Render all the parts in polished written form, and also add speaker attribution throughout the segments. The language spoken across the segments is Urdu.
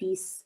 Speaker 1: 30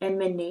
Speaker 1: MNA,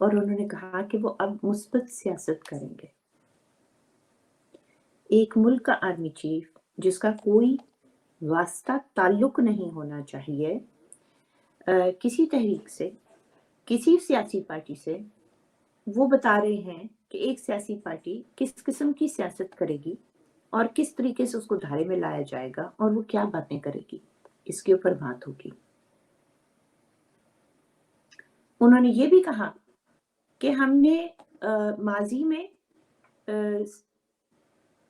Speaker 1: اور انہوں نے کہا کہ وہ اب مثبت سیاست کریں گے. ایک ملک کا آرمی چیف جس کا کوئی واسطہ تعلق نہیں ہونا چاہیے کسی تحریک سے، کسی سیاسی پارٹی سے، وہ بتا رہے ہیں کہ ایک سیاسی پارٹی کس قسم کی سیاست کرے گی اور کس طریقے سے اس کو دھارے میں لایا جائے گا اور وہ کیا باتیں کرے گی، اس کے اوپر بات ہوگی. انہوں نے یہ بھی کہا کہ ہم نے ماضی میں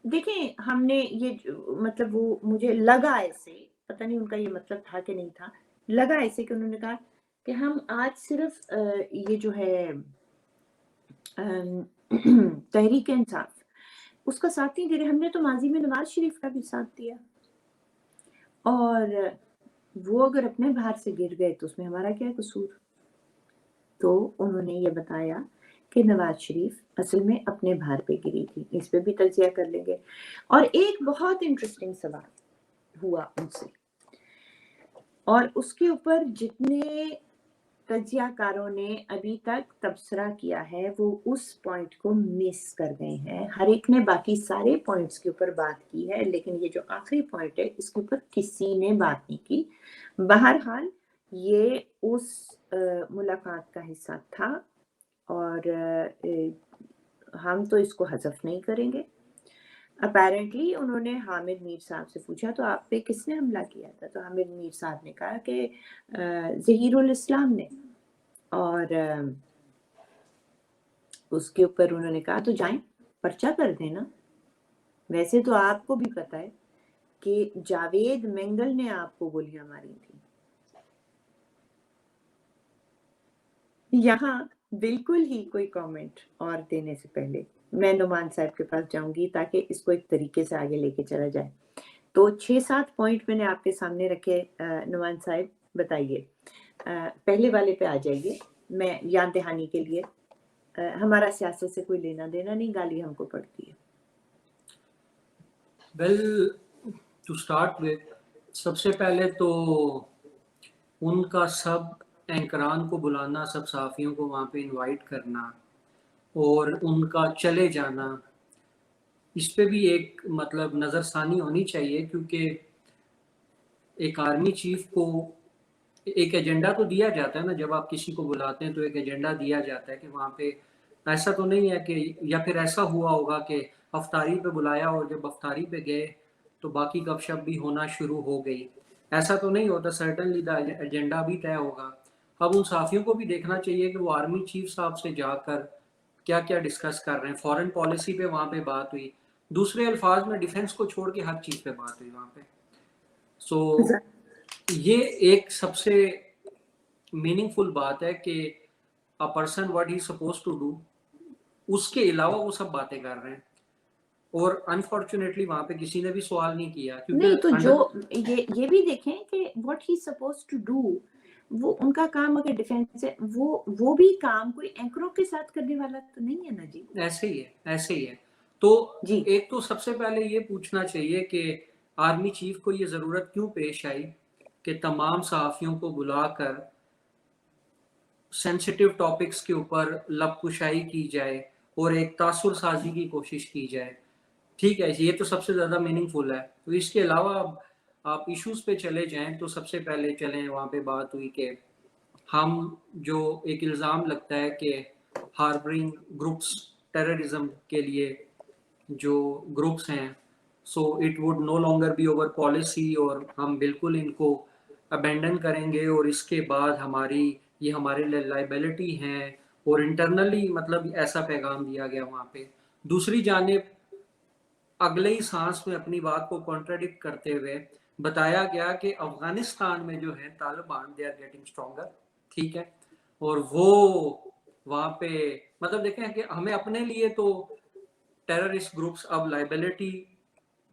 Speaker 1: دیکھیں ہم نے یہ مطلب وہ مجھے لگا ایسے، پتہ نہیں ان کا یہ مطلب تھا کہ نہیں تھا، لگا ایسے کہ انہوں نے کہا کہ ہم آج صرف یہ جو ہے تحریک انصاف اس کا ساتھ نہیں دے رہے، ہم نے تو ماضی میں نواز شریف کا بھی ساتھ دیا اور وہ اگر اپنے بھار سے گر گئے تو اس میں ہمارا کیا قصور. تو انہوں نے یہ بتایا کہ نواز شریف اصل میں اپنے بھار پہ گری تھی. اس پہ بھی تجزیہ کر لیں گے. اور ایک بہت انٹرسٹنگ سوال ہوا ان سے اور اس کے اوپر جتنے تجزیہ کاروں نے ابھی تک تبصرہ کیا ہے وہ اس پوائنٹ کو مس کر گئے ہیں. ہر ایک نے باقی سارے پوائنٹس کے اوپر بات کی ہے لیکن یہ جو آخری پوائنٹ ہے اس کے اوپر کسی نے بات نہیں کی. بہرحال یہ اس ملاقات کا حصہ تھا اور ہم تو اس کو حذف نہیں کریں گے. اپیرنٹلی انہوں نے حامد میر صاحب سے پوچھا تو آپ پہ کس نے حملہ کیا تھا، تو حامد میر صاحب نے کہا کہ ظہیر الاسلام نے. اور اس کے اوپر انہوں نے کہا تو جائیں پرچہ کر دیں نا. ویسے تو آپ کو بھی پتا ہے کہ جاوید مینگل نے آپ کو گولیاں ماری تھی. یہاں بالکل ہی کوئی کامنٹ اور دینے سے پہلے میں نعمان صاحب کے پاس جاؤں گی تاکہ اس کو ایک طریقے سے آگے لے کے چلا جائے. تو 6-7 پوائنٹ میں نے آپ کے سامنے رکھے. نعمان صاحب بتائیے، پہلے والے پہ آ جائیے. میں یاد دہانی کے لیے ہمارا سیاست سے کوئی لینا دینا نہیں، گالی ہم کو پڑتی ہے.
Speaker 2: ویل ٹو اسٹارٹ وتھ، سب سے پہلے تو ان کا سب اینکران کو بلانا، سب صحافیوں کو وہاں پہ انوائٹ کرنا اور ان کا چلے جانا، اس پہ بھی ایک مطلب نظر ثانی ہونی چاہیے، کیونکہ ایک آرمی چیف کو ایک ایجنڈا تو دیا جاتا ہے نا. جب آپ کسی کو بلاتے ہیں تو ایک ایجنڈا دیا جاتا ہے کہ وہاں پہ ایسا تو نہیں ہے کہ، یا پھر ایسا ہوا ہوگا کہ افطاری پہ بلایا اور جب افطاری پہ گئے تو باقی گپ شپ بھی ہونا شروع ہو گئی. ایسا تو نہیں ہوتا، سرٹنلی دا ایجنڈا بھی طے ہوگا. اب ان صحافیوں کو بھی دیکھنا چاہیے کہ وہ آرمی چیف صاحب سے جا کر کیا کیا ڈسکس کر رہے ہیں. فورن پالیسی پہ وہاں پہ بات ہوئی، دوسرے الفاظ میں ڈیفنس کو چھوڑ کے ہر چیز پہ بات ہوئی وہاں پہ. سو یہ ایک سب سے میننگ فل بات ہے کہ a person what he supposed to do، اس کے علاوہ وہ سب باتیں کر رہے ہیں. اور انفارچونیٹلی وہاں پہ کسی نے بھی سوال نہیں کیا،
Speaker 1: نہیں تو
Speaker 2: کیونکہ
Speaker 1: جو یہ بھی دیکھیں کہ what he supposed to do، وہ ان کا کام اگر ڈیفینس ہے، وہ بھی کام کوئی اینکروں کے ساتھ کرنے والا تو نہیں ہے نا جی.
Speaker 2: ایسے ہی ہے. تو
Speaker 1: جی
Speaker 2: ایک تو سب سے پہلے یہ پوچھنا چاہیے کہ آرمی چیف کو یہ ضرورت کیوں پیش آئی کہ تمام صحافیوں کو بلا کر سینسیٹیو ٹاپکس کے اوپر لب کشائی کی جائے اور ایک تاثر سازی کی کوشش کی جائے. ٹھیک ہے، یہ تو سب سے زیادہ میننگ فل ہے. تو اس کے علاوہ اب آپ ایشوز پہ چلے جائیں تو سب سے پہلے چلیں وہاں پہ بات ہوئی کہ ہم جو ایک الزام لگتا ہے کہ ہاربرنگ گروپس، ٹیررزم کے لیے جو گروپس ہیں، so it would no longer be our policy, اور ہم بالکل ان کو ابینڈن کریں گے اور اس کے بعد یہ ہمارے لیے لائبلٹی ہیں. اور انٹرنلی مطلب ایسا پیغام دیا گیا وہاں پہ. دوسری جانب اگلے ہی سانس میں اپنی بات کو کانٹراڈکٹ کرتے ہوئے بتایا گیا کہ افغانستان میں جو ہے Taliban they are getting stronger. ٹھیک ہے، اور وہ وہاں پہ مطلب دیکھیں کہ ہمیں اپنے لیے تو ٹیررسٹ گروپس اب لائبلٹی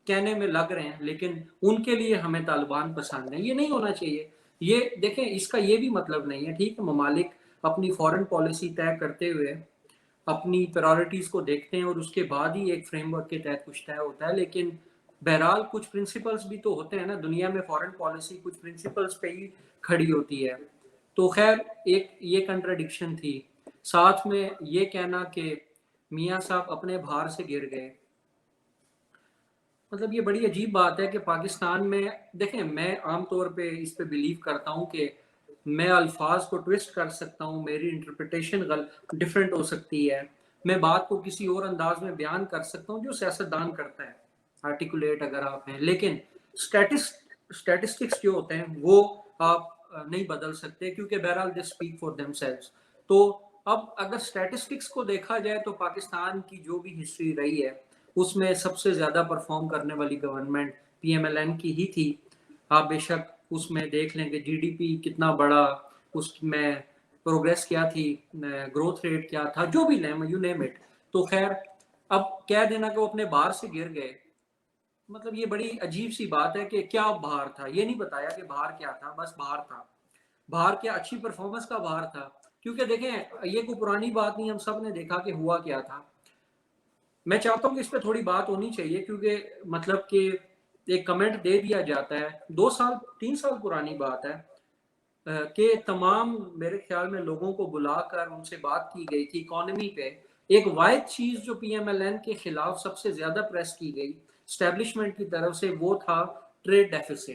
Speaker 2: کہنے میں لگ رہے ہیں، لیکن ان کے لیے ہمیں طالبان پسند ہیں. یہ نہیں ہونا چاہیے. یہ دیکھیں اس کا یہ بھی مطلب نہیں ہے. ٹھیک ہے، ممالک اپنی فورن پالیسی طے کرتے ہوئے اپنی پرائورٹیز کو دیکھتے ہیں اور اس کے بعد ہی ایک فریم ورک کے تحت کچھ طے ہوتا ہے. لیکن بہرحال کچھ پرنسپلز بھی تو ہوتے ہیں نا دنیا میں. فورن پالیسی کچھ پرنسپلز پہ ہی کھڑی ہوتی ہے. تو خیر ایک یہ کنٹراڈکشن تھی. ساتھ میں یہ کہنا کہ میاں صاحب اپنے بھار سے گر گئے، مطلب یہ بڑی عجیب بات ہے کہ پاکستان میں دیکھیں، میں عام طور پہ اس پہ بلیو کرتا ہوں کہ میں الفاظ کو ٹویسٹ کر سکتا ہوں، میری انٹرپریٹیشن ڈفرینٹ ہو سکتی ہے، میں بات کو کسی اور انداز میں بیان کر سکتا ہوں جو سیاستدان کرتا ہے، آرٹیکولیٹ اگر آپ ہیں، لیکن اسٹیٹسٹکس جو ہوتے ہیں وہ آپ نہیں بدل سکتے، کیونکہ بہرحال they speak for them selves. تو اب اگر اسٹیٹسٹکس کو دیکھا جائے تو پاکستان کی جو بھی ہسٹری رہی ہے اس میں سب سے زیادہ پرفارم کرنے والی government P M L N کی ہی تھی۔ آپ بے شک اس میں دیکھ لیں کہ جی ڈی پی کتنا بڑا، اس میں پروگریس کیا تھی، گروتھ ریٹ کیا تھا، جو بھی لیں یو نیم اٹ۔ تو خیر اب کہہ دینا کہ وہ اپنے باہر سے گر گئے، مطلب یہ بڑی عجیب سی بات ہے کہ کیا باہر تھا، یہ نہیں بتایا کہ باہر کیا تھا، بس باہر تھا۔ باہر کیا اچھی پرفارمنس کا باہر تھا، کیونکہ دیکھیں یہ کوئی پرانی بات نہیں، ہم سب نے دیکھا کہ ہوا کیا تھا۔ میں چاہتا ہوں کہ اس پہ تھوڑی بات ہونی چاہیے، کیونکہ مطلب کہ ایک کمنٹ دے دیا جاتا ہے، 2 سال 3 سال پرانی بات ہے کہ تمام میرے خیال میں لوگوں کو بلا کر ان سے بات کی گئی تھی اکانومی پہ۔ ایک واحد چیز جو پی ایم ایل این کے خلاف سب سے زیادہ پریس کی گئی اسٹیبلشمنٹ کی طرف سے، وہ تھا ٹریڈ ڈیفیسٹ،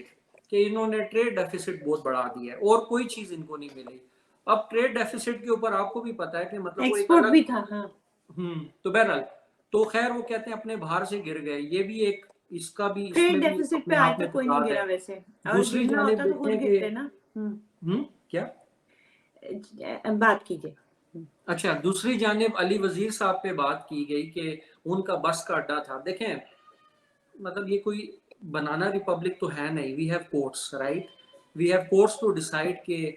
Speaker 2: کہ انہوں نے ٹریڈ ڈیفیسٹ بہت بڑھا دیا ہے اور کوئی چیز ان کو نہیں ملی۔ اب ٹریڈ ڈیفیسٹ کے اوپر آپ کو بھی پتا ہے کہ مطلب وہ ایک
Speaker 1: ایکسپورٹ
Speaker 2: الگ
Speaker 1: بھی تھا، ہاں۔
Speaker 2: تو بہرحال تو خیر وہ کہتے ہیں اپنے باہر سے گر گئے، یہ بھی ایک اس کا بھی اس میں
Speaker 1: ٹریڈ
Speaker 2: بھی
Speaker 1: ڈیفیسٹ پہ
Speaker 2: اپنے
Speaker 1: آج
Speaker 2: آپ میں
Speaker 1: تک کوئی نہیں
Speaker 2: تضاد ہے۔
Speaker 1: گرا ویسے، اور
Speaker 2: دوسری
Speaker 1: گرنا
Speaker 2: جانب
Speaker 1: ہوتا تو خود
Speaker 2: دیکھیں کہ
Speaker 1: گرتے نا۔
Speaker 2: کیا
Speaker 1: بات کیجئے۔
Speaker 2: اچھا، دوسری جانب علی وزیر صاحب پہ بات کی گئی کہ ان کا بس کا اڈا تھا۔ دیکھیں مطلب یہ کوئی بنانا ریپبلک تو ہے نہیں، we have courts, right, we have courts to decide کہ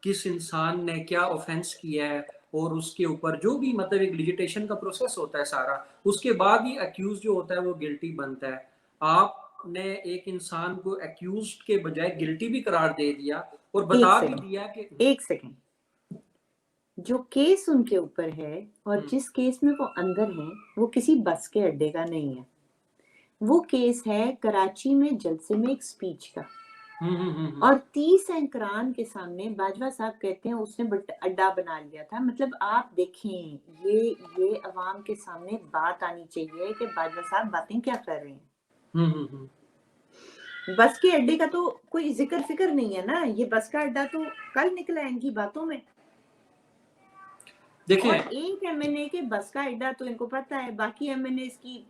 Speaker 2: کس انسان نے کیا اوفینس کیا ہے، اور اس کے اوپر جو بھی مطلب ایک لیجیٹیشن کا پروسیس ہوتا ہے سارا، اس کے بعد ہی ایکیوز جو ہوتا ہے وہ گلٹی بنتا ہے۔ آپ نے ایک انسان کو ایکیوزڈ کے بجائے گلٹی بھی قرار دے دیا اور بتا بھی دیا کہ
Speaker 1: ایک سیکنڈ، جو کیس ان کے اوپر ہے اور جس کیس میں وہ اندر ہیں وہ کسی بس کے اڈے کا نہیں ہے، وہ کیس ہے کراچی میں جلسے میں ایک سپیچ کا، اور 30 اینکران کے سامنے باجوہ صاحب کہتے ہیں اس نے اڈا بنا لیا تھا۔ مطلب آپ دیکھیں یہ عوام کے سامنے بات آنی چاہیے کہ باجوہ صاحب باتیں کیا کر رہے ہیں۔ بس کے اڈے کا تو کوئی ذکر فکر نہیں ہے نا، یہ بس کا اڈا تو کل نکلا ہے ان کی باتوں میں۔
Speaker 2: دیکھیں
Speaker 1: اور ایک ایم این اے کے بس کا اڈا تو ان کو پتا ہے، باقی ایم این اے کی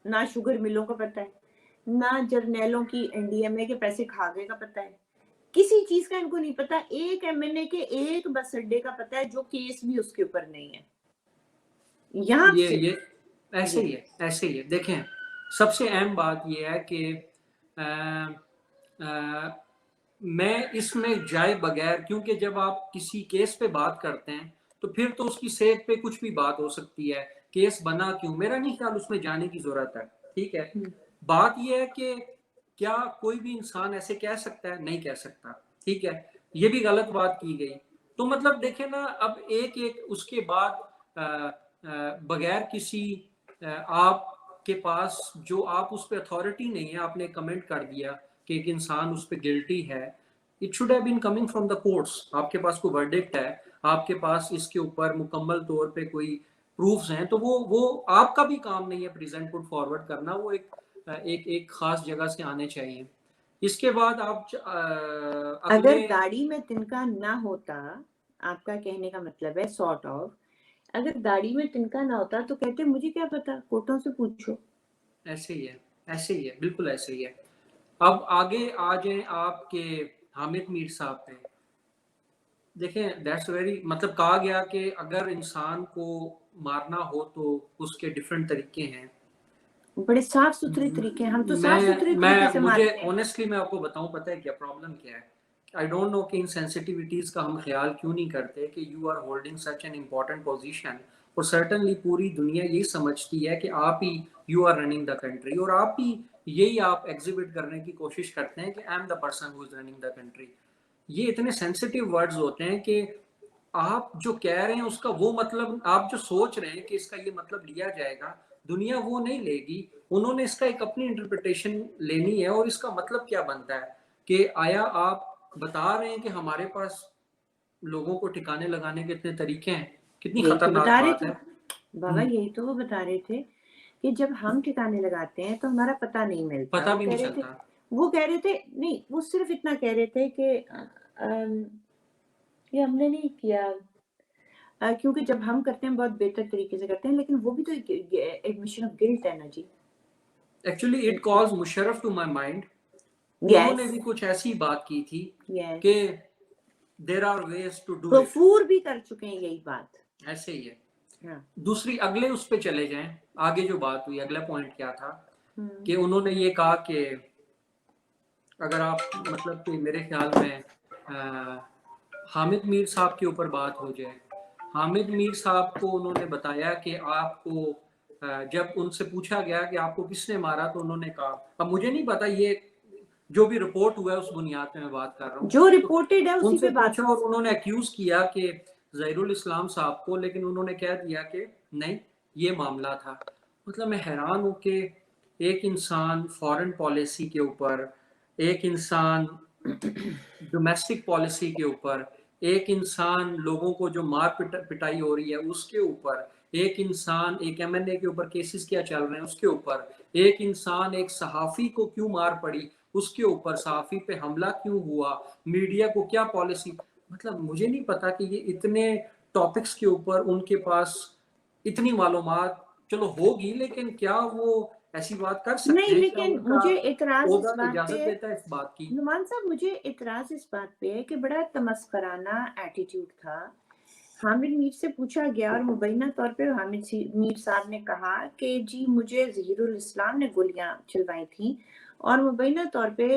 Speaker 1: نہ شوگر ملوں کا پتا ہے، نہ جرنیلوں کی این ڈی ایم اے کے پیسے کھا گئے کا پتا ہے، کسی چیز کا ان کو نہیں پتا۔ ایک ایم این اے کے ایک بس اڈے کا پتا ہے جو کیس بھی اس کے اوپر نہیں ہے۔ یہاں
Speaker 2: یہ ایسے ہی ہے، ایسے ہی ہے۔ دیکھیں سب سے اہم بات یہ ہے کہ میں اس میں جائے بغیر، کیونکہ جب آپ کسی کیس پہ بات کرتے ہیں تو پھر تو اس کی صحت پہ کچھ بھی بات ہو سکتی ہے، کیس بنا کیوں، میرا نہیں خیال اس میں جانے کی ضرورت ہے، ٹھیک ہے۔ بات یہ ہے کہ کیا کوئی بھی انسان ایسے کہہ سکتا ہے؟ نہیں کہہ سکتا، ٹھیک ہے، یہ بھی غلط بات کی گئی۔ تو مطلب دیکھیں نا، اب ایک اس کے بعد بغیر کسی آپ کے پاس جو آپ اس پہ اتھارٹی نہیں ہے، آپ نے کمنٹ کر دیا کہ ایک انسان اس پہ گلٹی ہے، it should have been coming from the courts. آپ کے پاس کوئی ورڈکٹ ہے، آپ کے پاس اس کے اوپر مکمل طور پہ کوئی پروفز ہیں، تو وہ آپ کا بھی کام نہیں ہے پریزنٹ پٹ فارورڈ کرنا، وہ ایک خاص جگہ سے آنے چاہیے۔ اس کے بعد آپ
Speaker 1: اگر داڑھی میں تنکا نہ ہوتا، آپ کا کہنے کا مطلب ہے سارٹ آف، اگر داڑھی میں تنکا نہ ہوتا تو کہتے مجھے کیا پتا، کوٹوں سے پوچھو۔
Speaker 2: ایسے ہی ہے، ایسے ہی ہے، بالکل ایسے ہی ہے۔ اب آگے آ جائیں آپ کے حامد میر صاحب پہ۔ دیکھیں دیٹس ویری، مطلب کہا گیا کہ اگر انسان کو مارنا ہو تو اس کے ڈفرینٹ طریقے ہیں،
Speaker 1: بڑے صاف ستھرے طریقے ہیں، ہم تو صاف ستھرے طریقے سے
Speaker 2: مجھے
Speaker 1: مارتے ہیں۔
Speaker 2: آنیسٹلی میں آپ کو بتاؤں، پتہ ہے کیا پرابلم کیا ہے؟ آئی ڈونٹ نو کہ ان سینسٹیوٹیز کا ہم خیال کیوں نہیں کرتے کہ you are holding such an important position, اور سرٹنلی پوری دنیا یہی سمجھتی ہے کہ آپ ہی you are running the country, اور آپ ہی یہی آپ ایگزیبٹ کرنے کی کوشش کرتے ہیں کہ I am the person who is running the country. یہ اتنے سینسٹیو ورڈز ہوتے ہیں کہ آپ جو کہہ رہے ہیں اس کا وہ مطلب، آپ جو سوچ رہے ہیں کہ اس کا یہ مطلب لیا جائے گا، دنیا وہ نہیں لے گی، انہوں نے اس کا ایک اپنی انٹرپریٹیشن لینی ہے، اور اس کا مطلب کیا بنتا ہے کہ آیا آپ بتا رہے ہیں کہ ہمارے پاس لوگوں کو ٹھکانے لگانے کے اتنے طریقے ہیں, کتنی
Speaker 1: یہی تو
Speaker 2: خطرناک
Speaker 1: بتا رہے
Speaker 2: بات
Speaker 1: تھے
Speaker 2: ہے.
Speaker 1: بابا, یہی تو وہ بتا رہے تھے کہ جب ہم ٹھکانے لگاتے ہیں تو ہمارا پتہ نہیں ملتا.
Speaker 2: پتہ
Speaker 1: وہ
Speaker 2: بھی
Speaker 1: کہہ
Speaker 2: نہیں
Speaker 1: رہے تھے
Speaker 2: چلتا.
Speaker 1: وہ کہہ رہے تھے نہیں, وہ صرف اتنا کہہ رہے تھے کہ یہ ہم نے نہیں کیا, کیونکہ جب ہم کرتے ہیں بہت بہتر طریقے سے کرتے ہیں, لیکن وہ بھی تو ایک ایڈمیشن آف گلٹ ہے نا جی.
Speaker 2: Actually it calls Musharraf to my mind. انہوں نے
Speaker 1: یس
Speaker 2: بھی کچھ ایسی بات کی تھی
Speaker 1: یس,
Speaker 2: کہ there are ways to do it.
Speaker 1: Ghafoor بھی کر چکے ہیں یہی بات.
Speaker 2: ایسے ہی ہے.
Speaker 1: ہاں.
Speaker 2: دوسری اگلے اس پہ چلے جائیں, آگے جو بات ہوئی, اگلا پوائنٹ کیا تھا
Speaker 1: ہم،
Speaker 2: کہ انہوں نے یہ کہا کہ اگر آپ مطلب کہ میرے خیال میں حامد میر صاحب کے اوپر بات ہو جائے, حامد میر صاحب کو انہوں نے بتایا کہ آپ کو جب ان سے پوچھا گیا کہ آپ کو کس نے مارا, تو انہوں نے کہا, اب مجھے نہیں پتا یہ جو بھی رپورٹ ہوا ہے اس بنیاد پہ میں بات کر رہا ہوں,
Speaker 1: جو
Speaker 2: تو
Speaker 1: رپورٹڈ ہے
Speaker 2: ان
Speaker 1: اسی
Speaker 2: سے
Speaker 1: پہ بات.
Speaker 2: پوچھا اور انہوں نے ایکیوز کیا کہ ظہیر الاسلام صاحب کو, لیکن انہوں نے کہہ دیا کہ نہیں یہ معاملہ تھا. مطلب میں حیران ہوں کہ ایک انسان فارن پالیسی کے اوپر, ایک انسان ڈومیسٹک پالیسی کے اوپر, ایک انسان لوگوں کو جو مار پٹائی ہو رہی ہے اس کے اوپر, ایک انسان ایک ایم این اے کے اوپر کیسز کیا چل رہے ہیں اس کے اوپر, ایک انسان ایک صحافی کو کیوں مار پڑی اس کے اوپر, صحافی پہ حملہ کیوں ہوا, میڈیا کو کیا پالیسی, مطلب مجھے نہیں پتا کہ یہ اتنے ٹاپکس کے اوپر ان کے پاس اتنی معلومات چلو ہوگی, لیکن کیا وہ ایسی بات کر سکتے
Speaker 1: نہیں,
Speaker 2: ہیں؟ کیا
Speaker 1: لیکن
Speaker 2: ان کا
Speaker 1: مجھے اعتراض اس
Speaker 2: عہدہ
Speaker 1: بات پہ
Speaker 2: اجازت
Speaker 1: ہے
Speaker 2: دیتا ہے اس بات کی؟
Speaker 1: نعمان صاحب, مجھے اعتراض اس بات پہ ہے کہ بڑا تمسخرانہ ایٹیٹیوڈ تھا. حامد میر سے پوچھا گیا اور مبینہ طور پہ حامد میر صاحب نے کہا کہ جی مجھے ظہیر الاسلام نے گولیاں چلوائی تھیں, اور مبینہ طور پہ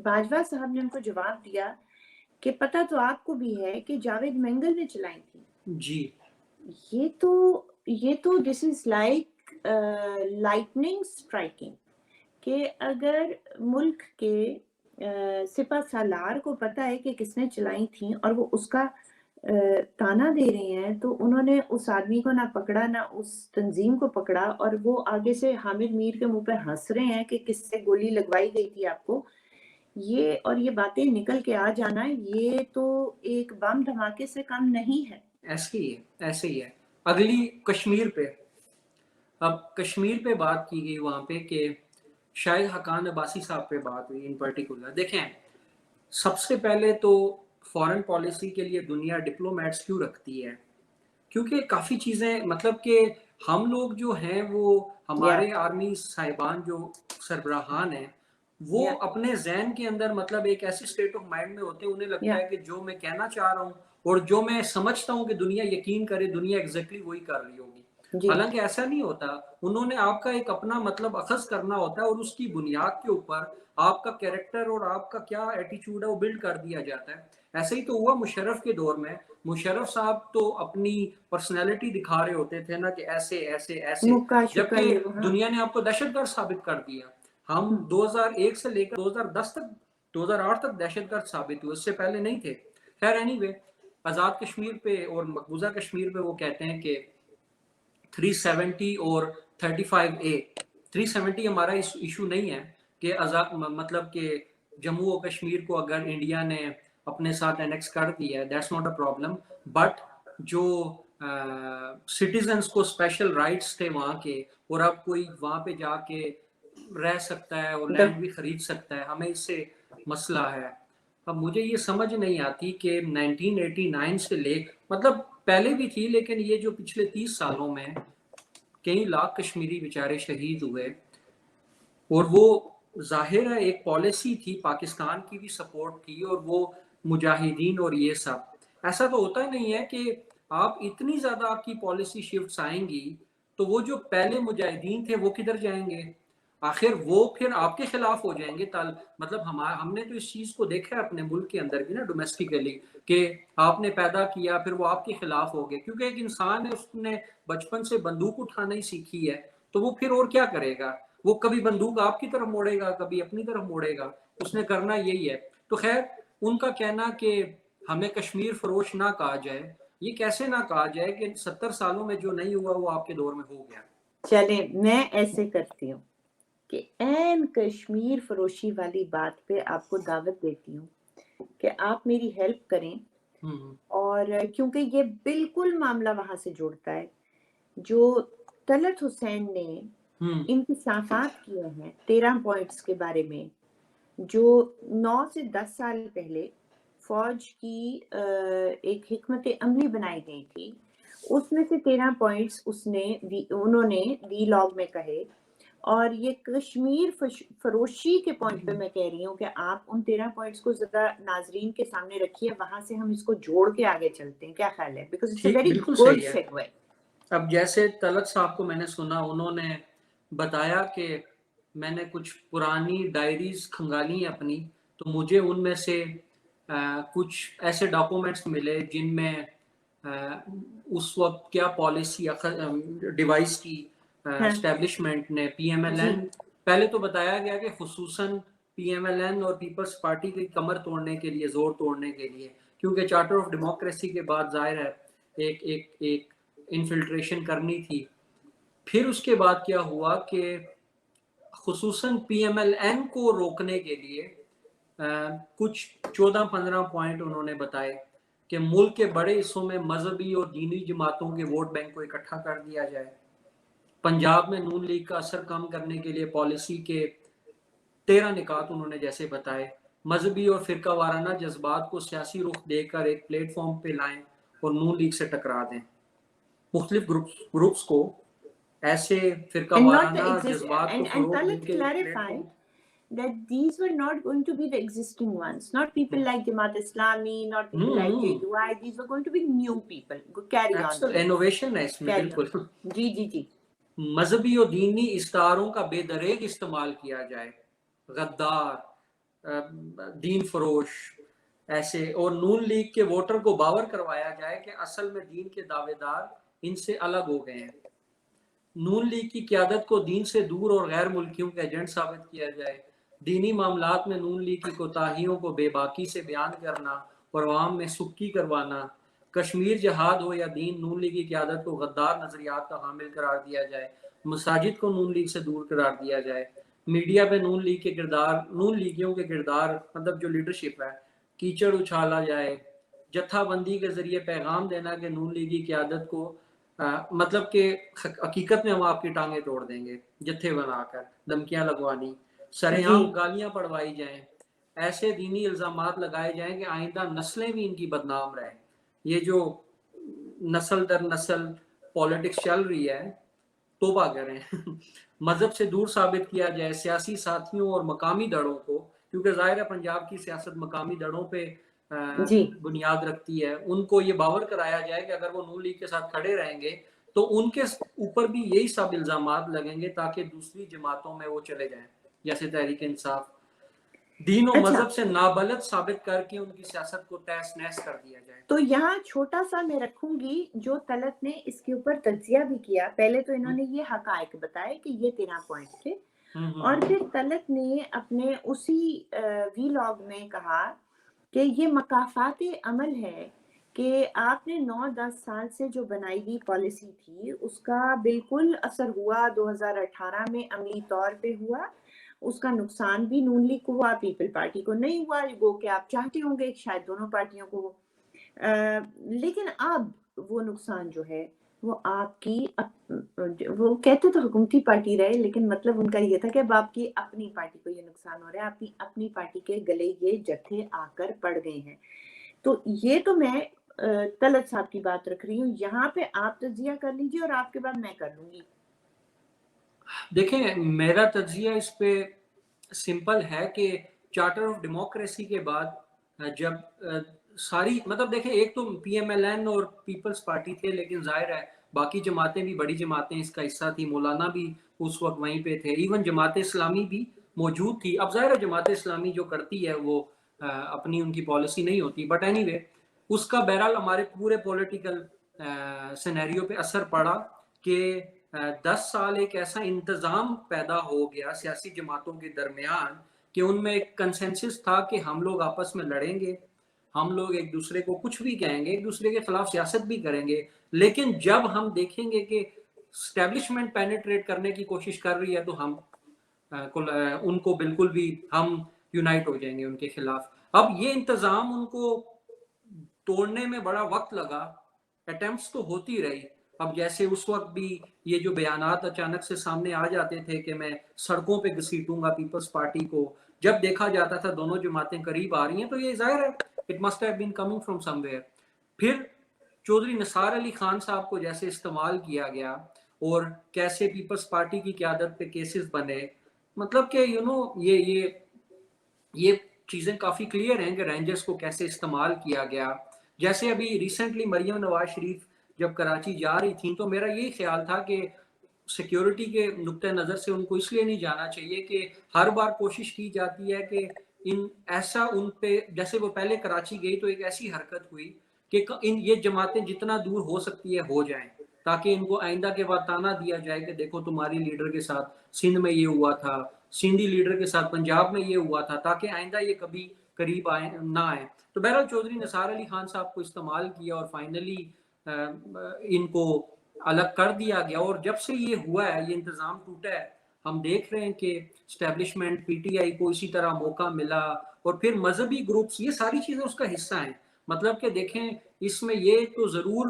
Speaker 1: باجوہ صاحب نے ان کو جواب دیا کہ پتہ تو آپ کو بھی ہے کہ جاوید مینگل نے چلائی تھی.
Speaker 2: جی
Speaker 1: یہ تو دس از لائک لائٹننگ اسٹرائکنگ, کہ اگر ملک کے سپہ سالار کو پتہ ہے کہ کس نے چلائی تھیں اور وہ اس کا تانا دے رہے ہیں, تو انہوں نے اس آدمی کو نہ پکڑا نہ اس تنظیم کو پکڑا, اور وہ آگے سے حامد میر کے منہ پہ ہنس رہے ہیں کہ کس سے گولی لگوائی گئی تھی آپ کو. یہ باتیں نکل کے آ جانا, یہ تو ایک بم دھماکے سے کم نہیں ہے.
Speaker 2: ایسے ہی ہے. اگلی کشمیر پہ, اب کشمیر پہ بات کی گئی وہاں پہ کہ شاہد حقان عباسی صاحب پہ بات ہوئی ان پرٹیکولر. دیکھیں, سب سے پہلے تو فارن پالیسی کے لیے دنیا ڈپلومیٹس کیوں رکھتی ہے؟ کیونکہ کافی چیزیں, مطلب کہ ہم لوگ جو ہیں وہ ہمارے آرمی صاحبان جو سربراہان ہیں وہ اپنے ذہن کے اندر مطلب ایک ایسی سٹیٹ آف مائنڈ میں ہوتے ہیں, انہیں لگتا ہے کہ جو میں کہنا چاہ رہا ہوں اور جو میں سمجھتا ہوں کہ دنیا یقین کرے, دنیا ایگزیکٹلی وہی کر رہی ہوگی. حالانکہ ایسا نہیں ہوتا. انہوں نے آپ کا ایک اپنا مطلب اخذ کرنا ہوتا ہے اور اس کی بنیاد کے اوپر آپ کا کیریکٹر اور آپ کا کیا ایٹیچیوڈ ہے وہ بلڈ کر دیا جاتا ہے. ایسے ہی تو ہوا مشرف کے دور میں. مشرف صاحب تو اپنی پرسنالٹی دکھا رہے ہوتے تھے نا کہ ایسے ایسے ایسے, جبکہ دنیا نے آپ کو دہشت گرد ثابت کر دیا. ہم 2001 سے لے کر 2010 تک 2008 تک دہشت گرد ثابت ہوئے, اس سے پہلے نہیں تھے. خیر اینی وے, آزاد کشمیر پہ اور مقبوضہ کشمیر پہ وہ کہتے ہیں کہ 370 اور 35A, 370 ہمارا ایشو نہیں ہے کہ مطلب کہ جموں و کشمیر کو اگر انڈیا نے اپنے ساتھ انیکس کر دیا ہے, that's not a problem, but جو سٹیزنز کو اسپیشل رائٹس تھے وہاں کے, اور اب کوئی وہاں پہ جا کے رہ سکتا ہے اور لینڈ بھی خرید سکتا ہے, ہمیں اس سے مسئلہ ہے. اب مجھے یہ سمجھ نہیں آتی کہ 1989 سے لے, مطلب پہلے بھی تھی, لیکن یہ جو پچھلے 30 سالوں میں کئی لاکھ کشمیری بیچارے شہید ہوئے, اور وہ ظاہر ہے ایک پالیسی تھی, پاکستان کی بھی سپورٹ تھی, اور وہ مجاہدین اور یہ سب. ایسا تو ہوتا نہیں ہے کہ آپ اتنی زیادہ آپ کی پالیسی شفٹس آئیں گی تو وہ جو پہلے مجاہدین تھے وہ کدھر جائیں گے؟ آخر وہ پھر آپ کے خلاف ہو جائیں گے. مطلب ہم نے تو اس چیز کو دیکھا ہے اپنے ملک کے اندر بھی نا, ڈومیسٹکلی, کہ آپ نے پیدا کیا پھر وہ آپ کے خلاف ہو گئے, کیونکہ ایک انسان ہے اس نے بچپن سے بندوق اٹھانا ہی سیکھی ہے, تو وہ پھر اور کیا کرے گا؟ وہ کبھی بندوق آپ کی طرف موڑے گا, کبھی اپنی طرف موڑے گا, اس نے کرنا یہی ہے. تو خیر, ان کا کہنا کہ ہمیں کشمیر فروش نہ کہا جائے, یہ کیسے نہ کہا جائے کہ 70 سالوں میں جو نہیں ہوا وہ آپ کے دور میں ہو گیا.
Speaker 1: چلیں میں ایسے کرتی ہوں کہ این کشمیر فروشی والی بات پہ آپ کو دعوت دیتی ہوں کہ آپ میری ہیلپ کریں، اور کیونکہ یہ بالکل معاملہ وہاں سے جڑتا ہے جو طلعت حسین نے انکشافات کیے ہیں 13 پوائنٹس کے بارے میں، جو 9 سے 10 سال پہلے فوج کی ایک حکمت عملی بنائی گئی تھی، اس میں سے 13 پوائنٹس انہوں نے وی لاگ میں کہے، اور یہ کشمیر فروشی کے پوائنٹ پہ میں کہہ رہی ہوں کہ آپ ان 13 پوائنٹس کو ذرا ناظرین کے سامنے رکھیے، وہاں سے ہم اس کو جوڑ کے آگے چلتے ہیں، کیا خیال ہے؟ Because it's a very good segue.
Speaker 2: اب جیسے طلعت صاحب کو میں نے سنا، انہوں نے بتایا کہ میں نے کچھ پرانی ڈائریز کھنگالی اپنی، تو مجھے ان میں سے کچھ ایسے ڈاکومنٹس ملے جن میں اس وقت کیا پالیسی ڈیوائس کی اسٹیبلشمنٹ نے پی ایم ایل این، پہلے تو بتایا گیا کہ خصوصاً پی ایم ایل این اور پیپلز پارٹی کی کمر توڑنے کے لیے، زور توڑنے کے لیے، کیونکہ چارٹر آف ڈیموکریسی کے بعد ظاہر ہے ایک انفلٹریشن کرنی تھی۔ پھر اس کے بعد کیا ہوا کہ خصوصاً پی ایم ایل این کو روکنے کے لیے کچھ 14-15 پوائنٹ انہوں نے بتائے کہ ملک کے بڑے حصوں میں مذہبی اور دینی جماعتوں کے ووٹ بینک کو اکٹھا کر دیا جائے، پنجاب میں نون لیگ کا اثر کم کرنے کے لیے پالیسی کے 13 نکات انہوں نے جیسے بتائے، مذہبی اور فرقہ وارانہ جذبات کو سیاسی رخ دے کر ایک پلیٹ فارم پہ لائیں اور نون لیگ سے ٹکرا دیں، مختلف گروپس کو ایسے فرقہ وارانہ جذبات کو فروغ دے کے plate form
Speaker 1: that these were not going to be the existing ones, not people like Jamaat Islami, not people like JUI, these were going to be new people. Carry on.
Speaker 2: innovation ہے اس میں بالکل۔
Speaker 1: جی
Speaker 2: مذہبی اور دینی اشتہاروں کا بے دریغ استعمال کیا جائے، غدار، دین فروش ایسے، اور نون لیگ کے ووٹر کو باور کروایا جائے کہ اصل میں دین کے دعوے دار ان سے الگ ہو گئے ہیں، نون لیگ کی قیادت کو دین سے دور اور غیر ملکیوں کا ایجنٹ ثابت کیا جائے، دینی معاملات میں نون لیگ کی کوتاہیوں کو بے باکی سے بیان کرنا اور عوام میں سکی کروانا، کشمیر جہاد ہو یا دین، نون لیگ کی قیادت کو غدار نظریات کا حامل قرار دیا جائے، مساجد کو نون لیگ سے دور قرار دیا جائے، میڈیا پہ نون لیگ کے کردار، نون لیگیوں کے کردار مطلب جو لیڈرشپ ہے کیچڑ اچھالا جائے، جتھا بندی کے ذریعے پیغام دینا کہ نون لیگی قیادت کو مطلب کہ حقیقت میں ہم آپ کی ٹانگیں توڑ دیں گے، جتھے بنا کر دھمکیاں لگوانی، سرعام گالیاں پڑھوائی جائیں، ایسے دینی الزامات لگائے جائیں کہ آئندہ نسلیں بھی ان کی بدنام رہیں۔ یہ جو نسل در نسل پالیٹکس چل رہی ہے، توبہ کریں۔ مذہب سے دور ثابت کیا جائے، سیاسی ساتھیوں اور مقامی دڑوں کو، کیونکہ ظاہر ہے پنجاب کی سیاست مقامی دڑوں پہ بنیاد رکھتی ہے، ان کو یہ باور کرایا جائے کہ اگر وہ نون لیگ کے ساتھ کھڑے رہیں گے تو ان کے اوپر بھی یہی سب الزامات لگیں گے تاکہ دوسری جماعتوں میں وہ چلے جائیں، جیسے تحریک انصاف، دین و مذہب سے نابلد ثابت کر کے ان کی سیاست کو تہس نہس کر دیا جائے۔
Speaker 1: تو یہاں چھوٹا سا میں رکھوں گی، جو طلعت نے اس کے اوپر تجزیہ بھی کیا، پہلے تو انہوں نے یہ حقائق بتائے کہ یہ 13 پوائنٹ تھے، اور پھر طلعت نے اپنے اسی وی لاگ میں کہا کہ یہ مقافات عمل ہے کہ آپ نے 9-10 سال سے جو بنائی ہوئی پالیسی تھی اس کا بالکل اثر ہوا، 2018 میں عملی طور پہ ہوا، اس کا نقصان بھی نون لیگ کو ہوا، پیپل پارٹی کو نہیں ہوا، وہ کہ آپ چاہتے ہوں گے شاید دونوں پارٹیوں کو ہو، لیکن اب وہ نقصان جو ہے وہ آپ کی، وہ کہتے تو حکومتی پارٹی رہے لیکن مطلب ان کا یہ تھا کہ اب آپ کی اپنی پارٹی کو یہ نقصان ہو رہا ہے، آپ کی اپنی پارٹی کے گلے یہ جتھے آ کر پڑ گئے ہیں۔ تو یہ تو میں طلعت صاحب کی بات رکھ رہی ہوں، یہاں پہ آپ تجزیہ کر لیجئے اور آپ کے بعد میں کر لوں گی۔
Speaker 2: دیکھیں میرا تجزیہ اس پہ سمپل ہے کہ چارٹر آف ڈیموکریسی کے بعد جب ساری مطلب دیکھیں، ایک تو پی ایم ایل این اور پیپلز پارٹی تھے، لیکن ظاہر ہے باقی جماعتیں بھی، بڑی جماعتیں اس کا حصہ تھی، مولانا بھی اس وقت وہیں پہ تھے، ایون جماعت اسلامی بھی موجود تھی۔ اب ظاہر ہے جماعت اسلامی جو کرتی ہے وہ اپنی ان کی پالیسی نہیں ہوتی، بٹ اینی وے اس کا بہرحال ہمارے پورے پولیٹیکل سینیریو پہ اثر پڑا کہ 10 سال ایک ایسا انتظام پیدا ہو گیا سیاسی جماعتوں کے درمیان کہ ان میں ایک کنسنسس تھا کہ ہم لوگ آپس میں لڑیں گے، ہم لوگ ایک دوسرے کو کچھ بھی کہیں گے، ایک دوسرے کے خلاف سیاست بھی کریں گے، لیکن جب ہم دیکھیں گے کہ اسٹیبلشمنٹ پینیٹریٹ کرنے کی کوشش کر رہی ہے تو ہم ان کو بالکل بھی ہم یونائٹ ہو جائیں گے ان کے خلاف۔ اب یہ انتظام ان کو توڑنے میں بڑا وقت لگا, اٹیمپٹس تو ہوتی رہی. اب جیسے اس وقت بھی یہ جو بیانات اچانک سے سامنے آ جاتے تھے کہ میں سڑکوں پہ گھسیٹوں گا پیپلز پارٹی کو, جب دیکھا جاتا تھا دونوں جماعتیں قریب آ رہی ہیں تو یہ ظاہر ہے it must have been coming from some where. پھر چودھری نثار علی خان صاحب کو جیسے استعمال کیا گیا اور کیسے پیپلز پارٹی کی قیادت پہ کیسز بنے, مطلب کہ یہ چیزیں کافی کلیئر ہیں کہ رینجرز کو کیسے استعمال کیا گیا. جیسے ابھی ریسنٹلی مریم نواز شریف جب کراچی جا رہی تھیں تو میرا یہی خیال تھا کہ سیکیورٹی کے نقطہ نظر سے ان کو اس لیے نہیں جانا چاہیے کہ ہر بار کوشش کی جاتی ہے کہ ایسا ان پہ, جیسے وہ پہلے کراچی گئی تو ایک ایسی حرکت ہوئی کہ یہ جماعتیں جتنا دور ہو سکتی ہے ہو جائیں, تاکہ ان کو آئندہ کے بعد تانا دیا جائے کہ دیکھو تمہاری لیڈر کے ساتھ سندھ میں یہ ہوا تھا, سندھی لیڈر کے ساتھ پنجاب میں یہ ہوا تھا, تاکہ آئندہ یہ کبھی قریب نہ آئے. تو بہرحال چودھری نثار علی خان صاحب کو استعمال کیا اور فائنلی ان کو الگ کر دیا گیا. اور جب سے یہ ہوا ہے, یہ انتظام ٹوٹا ہے, ہم دیکھ رہے ہیں کہ اسٹیبلشمنٹ پی ٹی آئی کو اسی طرح موقع ملا, اور پھر مذہبی گروپس, یہ ساری چیزیں اس کا حصہ ہیں. مطلب کہ دیکھیں اس میں یہ تو ضرور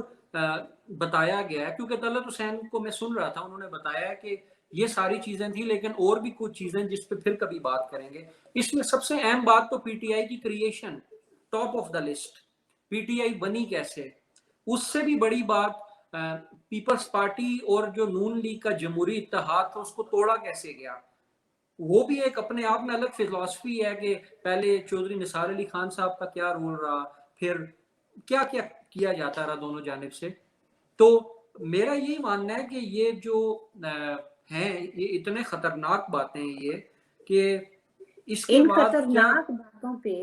Speaker 2: بتایا گیا ہے, کیونکہ طلعت حسین کو میں سن رہا تھا, انہوں نے بتایا کہ یہ ساری چیزیں تھیں لیکن اور بھی کچھ چیزیں جس پہ پھر کبھی بات کریں گے. اس میں سب سے اہم بات تو پی ٹی آئی کی creation, top of the list P T I بنی کیسے, اس سے بھی بڑی بات پیپلز پارٹی اور جو نون لیگ کا جمہوری اتحاد تھا اس کو توڑا کیسے گیا. وہ بھی ایک اپنے آپ میں الگ فلسفی ہے کہ پہلے چودھری نثار علی خان صاحب کا کیا رول رہا, پھر کیا کیا کیا جاتا رہا دونوں جانب سے. تو میرا یہی ماننا ہے کہ یہ جو ہیں یہ اتنے خطرناک باتیں ہیں یہ کہ اس کے
Speaker 1: ان
Speaker 2: بعد کیا
Speaker 1: خطرناک باتوں پہ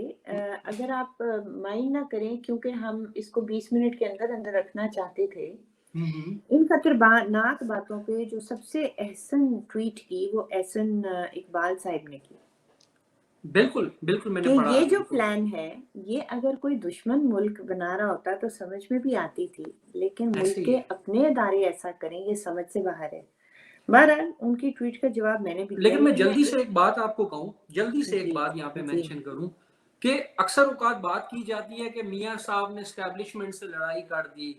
Speaker 1: اگر آپ مائنڈ نہ کریں, کیونکہ ہم اس کو 20 منٹ کے اندر اندر رکھنا چاہتے تھے, ان خطرناک باتوں پہ جو سب سے احسن ٹویٹ کی وہ احسن اقبال صاحب نے کی.
Speaker 2: بالکل بالکل میں نے
Speaker 1: کہ
Speaker 2: پڑھا.
Speaker 1: یہ جو پلان ہے یہ اگر کوئی دشمن ملک بنا رہا ہوتا تو سمجھ میں بھی آتی تھی, لیکن ملک کے اپنے ادارے ایسا کریں یہ سمجھ سے باہر ہے. بہرحال ان کی ٹویٹ کا جواب میں نے بھی دیا.
Speaker 2: لیکن میں جلدی سے ایک بات آپ کو کہوں, جلدی سے ایک
Speaker 1: جی
Speaker 2: بات یہاں پہ
Speaker 1: جی
Speaker 2: مینشن کروں کہ اکثر اوقات بات کی جاتی ہے کہ میاں صاحب نے اسٹیبلشمنٹ سے لڑائی کر دی.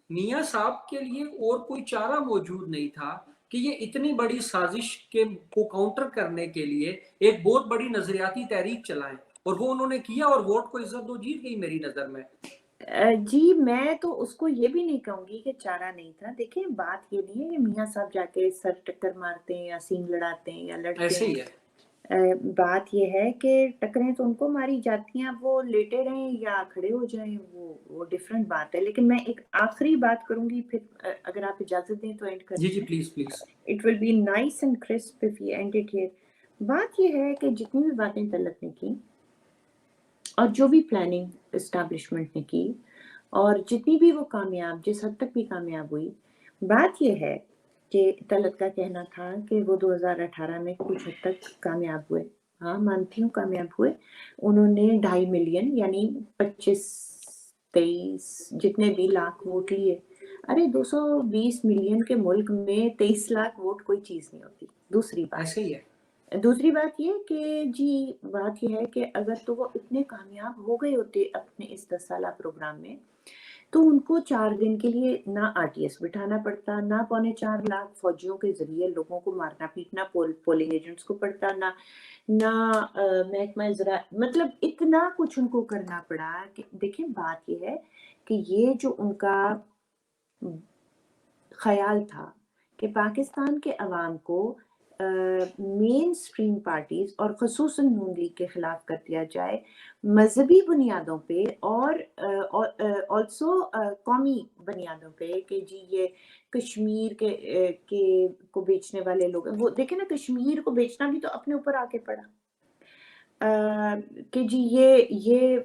Speaker 2: میاں صاحب کے لیے اور کوئی چارہ موجود نہیں تھا کہ یہ اتنی بڑی سازش کو کاؤنٹر کرنے کے لیے ایک بہت بڑی نظریاتی تحریک چلائیں, اور وہ انہوں نے کیا اور ووٹ کو عزت دو جیت گئی میری نظر میں.
Speaker 1: جی میں تو اس کو یہ بھی نہیں کہوں گی کہ چارہ نہیں تھا. دیکھیں بات یہ نہیں ہے کہ میاں صاحب جا کے سر ٹکر مارتے ہیں یا سینگ لڑاتے ہیں یا لڑتے
Speaker 2: ایسے
Speaker 1: ہیں.
Speaker 2: ہی ہے,
Speaker 1: بات یہ ہے کہ ٹکریں تو ان کو ماری جاتی ہیں, وہ لیٹے رہیں یا کھڑے ہو جائیں وہ ڈیفرنٹ بات ہے. لیکن میں ایک آخری بات کروں گی, پھر اگر آپ اجازت دیں تو اینڈ
Speaker 2: جی
Speaker 1: کرتے
Speaker 2: جی
Speaker 1: ہیں.
Speaker 2: Please please.
Speaker 1: It will be nice and crisp if we end it here. بات یہ ہے کہ جتنی بھی باتیں طلعت نے کی اور جو بھی پلاننگ اسٹیبلشمنٹ نے کی اور جتنی بھی وہ کامیاب, جس حد تک بھی کامیاب ہوئی, بات یہ ہے کہ طلعت کا کہنا تھا کہ وہ 2018 میں کچھ حد تک کامیاب ہوئے. ہاں مانتی ہوں کامیاب ہوئے. انہوں نے 2.5 ملین یعنی 25-23 جتنے بھی لاکھ ووٹ لیے. ارے 220 ملین کے ملک میں 23 لاکھ ووٹ کوئی چیز نہیں ہوتی.
Speaker 2: ایسے ہی ہے.
Speaker 1: دوسری بات یہ کہ جی بات یہ ہے کہ اگر تو وہ اتنے کامیاب ہو گئے ہوتے اپنے اس 10 سالہ پروگرام میں تو ان کو 4 دن کے لیے نہ آر ٹی ایس بٹھانا پڑتا, نہ 4.25 لاکھ فوجیوں کے ذریعے لوگوں کو مارنا پیٹنا پولنگ ایجنٹس کو پڑتا, نہ محکمہ زراعت, مطلب اتنا کچھ ان کو کرنا پڑا. کہ دیکھیں بات یہ ہے کہ یہ جو ان کا خیال تھا کہ پاکستان کے عوام کو مین سٹریم پارٹیز اور خصوصاً نون لیگ کے خلاف کر دیا جائے مذہبی بنیادوں پہ اور آلسو قومی بنیادوں پہ, کہ جی یہ کشمیر کے کو بیچنے والے لوگ ہیں. وہ دیکھیں نا کشمیر کو بیچنا بھی تو اپنے اوپر آ کے پڑا. کہ جی یہ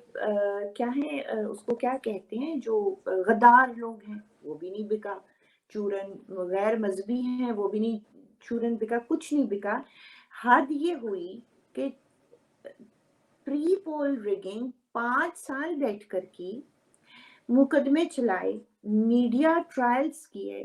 Speaker 1: کیا ہے اس کو کیا کہتے ہیں جو غدار لوگ ہیں وہ بھی نہیں بکا, چورن غیر مذہبی ہیں وہ بھی نہیں چورن بکا, کچھ نہیں بکا. حد یہ ہوئی کہ پری پول ریگنگ 5 سال بیٹھ کر کی, مقدمے چلائے, میڈیا ٹرائلز کیے,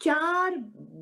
Speaker 1: 4